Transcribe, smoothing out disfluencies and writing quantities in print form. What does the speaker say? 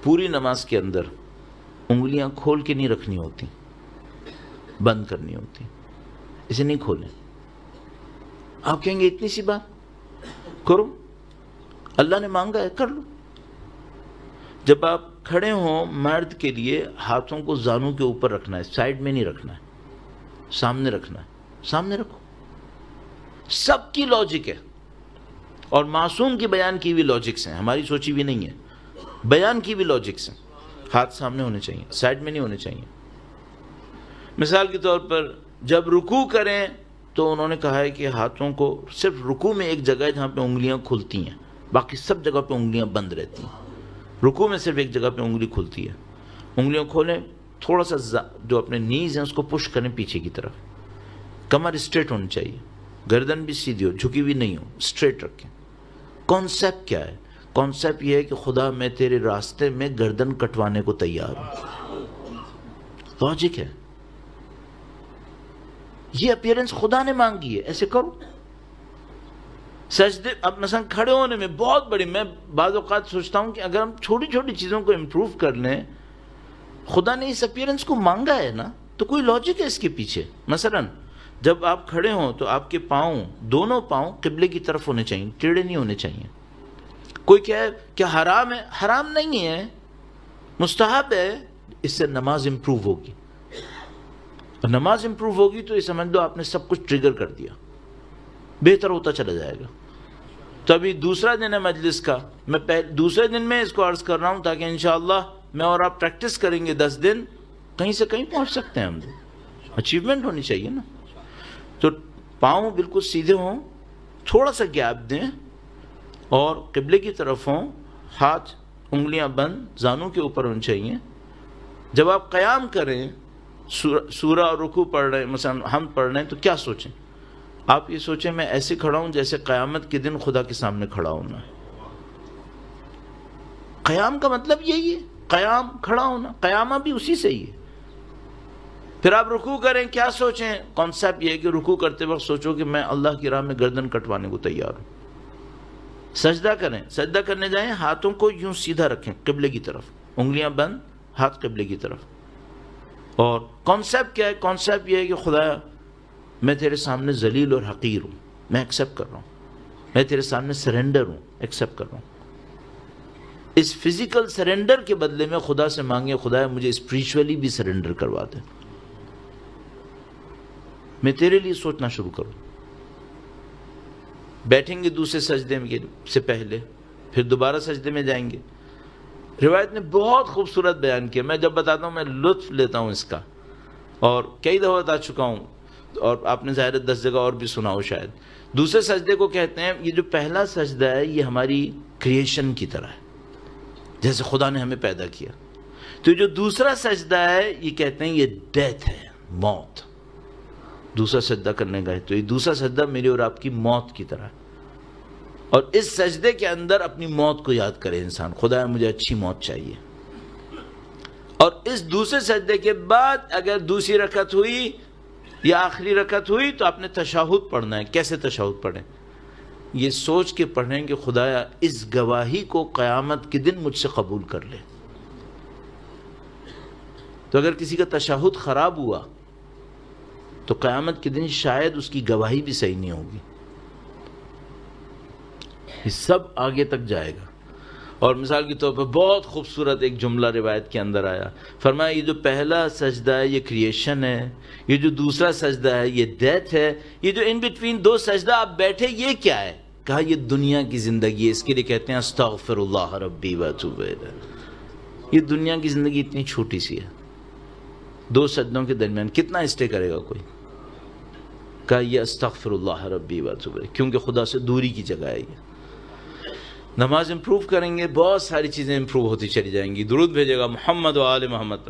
پوری نماز کے اندر انگلیاں کھول کے نہیں رکھنی ہوتی، بند کرنی ہوتی، اسے نہیں کھولیں۔ آپ کہیں گے اتنی سی بات کرو، اللہ نے مانگا ہے کر لو۔ جب آپ کھڑے ہوں مرد کے لیے ہاتھوں کو زانوں کے اوپر رکھنا ہے، سائڈ میں نہیں رکھنا ہے، سامنے رکھنا ہے، سامنے رکھو۔ سب کی لاجک ہے، اور معصوم کی بیان کی بھی لاجکس ہیں، ہماری سوچی بھی نہیں ہے، بیان کی بھی لاجکس ہیں۔ ہاتھ سامنے ہونے چاہیے، سائڈ میں نہیں ہونے چاہیے۔ مثال کے طور پر جب رکوع کریں تو انہوں نے کہا ہے کہ ہاتھوں کو صرف رکوع میں ایک جگہ ہے جہاں پہ انگلیاں کھلتی ہیں، باقی سب جگہ پہ انگلیاں بند رہتی ہیں۔ رکوع میں صرف ایک جگہ پہ انگلی کھلتی ہے، انگلیاں کھولیں، تھوڑا سا جو اپنے نیز ہیں اس کو پش کریں پیچھے کی طرف، کمر اسٹریٹ ہونی چاہیے، گردن بھی سیدھی ہو، جھکی بھی نہیں ہو، اسٹریٹ رکھیں۔ کانسیپٹ کیا ہے؟ کانسیپٹ یہ ہے کہ خدا میں تیرے راستے میں گردن کٹوانے کو تیار ہوں، لاجک ہے۔ یہ اپیرنس خدا نے مانگی ہے، ایسے کرو۔ سجدے اب مثلا کھڑے ہونے میں بہت بڑی، میں بعض اوقات سوچتا ہوں کہ اگر ہم چھوٹی چھوٹی چیزوں کو امپروو کر لیں، خدا نے اس اپیرنس کو مانگا ہے نا، تو کوئی لاجک ہے اس کے پیچھے۔ مثلا جب آپ کھڑے ہوں تو آپ کے پاؤں، دونوں پاؤں قبلے کی طرف ہونے چاہیے، ٹیڑھے نہیں ہونے چاہیے۔ کوئی کہے کہ حرام ہے، حرام نہیں ہے، مستحب ہے، اس سے نماز امپروو ہوگی۔ اور نماز امپروو ہوگی تو یہ سمجھ لو آپ نے سب کچھ ٹریگر کر دیا، بہتر ہوتا چلا جائے گا۔ تو ابھی دوسرا دن ہے مجلس کا، میں دوسرے دن میں اس کو عرض کر رہا ہوں تاکہ انشاءاللہ میں اور آپ پریکٹس کریں گے 10 دن، کہیں سے کہیں پہنچ سکتے ہیں ہم، اچیومنٹ ہونی چاہیے نا۔ تو پاؤں بالکل سیدھے ہوں، تھوڑا سا گیپ دیں اور قبلے کی طرف ہوں، ہاتھ انگلیاں بند، زانوں کے اوپر ہونے چاہیے۔ جب آپ قیام کریں، سورہ اور رکوع پڑھ رہے ہیں، مثلا ہم پڑھ رہے ہیں، تو کیا سوچیں؟ آپ یہ سوچیں میں ایسے کھڑا ہوں جیسے قیامت کے دن خدا کے سامنے کھڑا ہونا ہے۔ قیام کا مطلب یہی ہے، قیام کھڑا ہونا، قیامہ بھی اسی سے ہی ہے۔ پھر آپ رکوع کریں، کیا سوچیں؟ کانسیپٹ یہ ہے کہ رکوع کرتے وقت سوچو کہ میں اللہ کی راہ میں گردن کٹوانے کو تیار ہوں۔ سجدہ کریں، سجدہ کرنے جائیں، ہاتھوں کو یوں سیدھا رکھیں قبلے کی طرف، انگلیاں بند، ہاتھ قبلے کی طرف۔ اور کانسیپٹ کیا ہے؟ کانسیپٹ یہ ہے کہ خدا میں تیرے سامنے ذلیل اور حقیر ہوں، میں ایکسیپٹ کر رہا ہوں، میں تیرے سامنے سرنڈر ہوں، ایکسیپٹ کر رہا ہوں۔ اس فزیکل سرنڈر کے بدلے میں خدا سے مانگے، خدا مجھے اسپریچولی بھی سرنڈر کروا دے، میں تیرے لیے سوچنا شروع کروں۔ بیٹھیں گے دوسرے سجدے سے پہلے، پھر دوبارہ سجدے میں جائیں گے۔ روایت نے بہت خوبصورت بیان کیا، میں جب بتاتا ہوں میں لطف لیتا ہوں اس کا، اور کئی دفعہ بتا چکا ہوں، اور آپ نے ظاہر 10 جگہ اور بھی سنا ہو شاید۔ دوسرے سجدے کو کہتے ہیں، یہ جو پہلا سجدہ ہے یہ ہماری کریشن کی طرح ہے، جیسے خدا نے ہمیں پیدا کیا۔ تو جو دوسرا سجدہ ہے یہ کہتے ہیں یہ ڈیتھ ہے، موت۔ دوسرا سجدہ کرنے کا ہے تو یہ دوسرا سجدہ میری اور آپ کی موت کی طرح ہے، اور اس سجدے کے اندر اپنی موت کو یاد کرے انسان، خدا مجھے اچھی موت چاہیے۔ اور اس دوسرے سجدے کے بعد اگر دوسری رکعت ہوئی یا آخری رکعت ہوئی تو آپ نے تشہد پڑھنا ہے۔ کیسے تشہد پڑھیں؟ یہ سوچ کے پڑھیں کہ خدایا اس گواہی کو قیامت کے دن مجھ سے قبول کر لے۔ تو اگر کسی کا تشہد خراب ہوا تو قیامت کے دن شاید اس کی گواہی بھی صحیح نہیں ہوگی۔ یہ سب آگے تک جائے گا۔ اور مثال کے طور پر بہت خوبصورت ایک جملہ روایت کے اندر آیا، فرمایا یہ جو پہلا سجدہ ہے یہ کریشن ہے، یہ جو دوسرا سجدہ ہے یہ ڈیتھ ہے، یہ جو ان بٹوین دو سجدہ آپ بیٹھے یہ کیا ہے؟ کہا یہ دنیا کی زندگی ہے، اس کے لیے کہتے ہیں استغفر اللہ ربی واتوب الیہ۔ یہ دنیا کی زندگی اتنی چھوٹی سی ہے، دو سجدوں کے درمیان کتنا اسٹے کرے گا کوئی؟ کہا یہ استغفر اللہ ربی واتوب الیہ، کیونکہ خدا سے دوری کی جگہ ہے یہ۔ نماز امپروو کریں گے، بہت ساری چیزیں امپروو ہوتی چلی جائیں گی۔ درود بھیجے گا محمد و آل محمد پر۔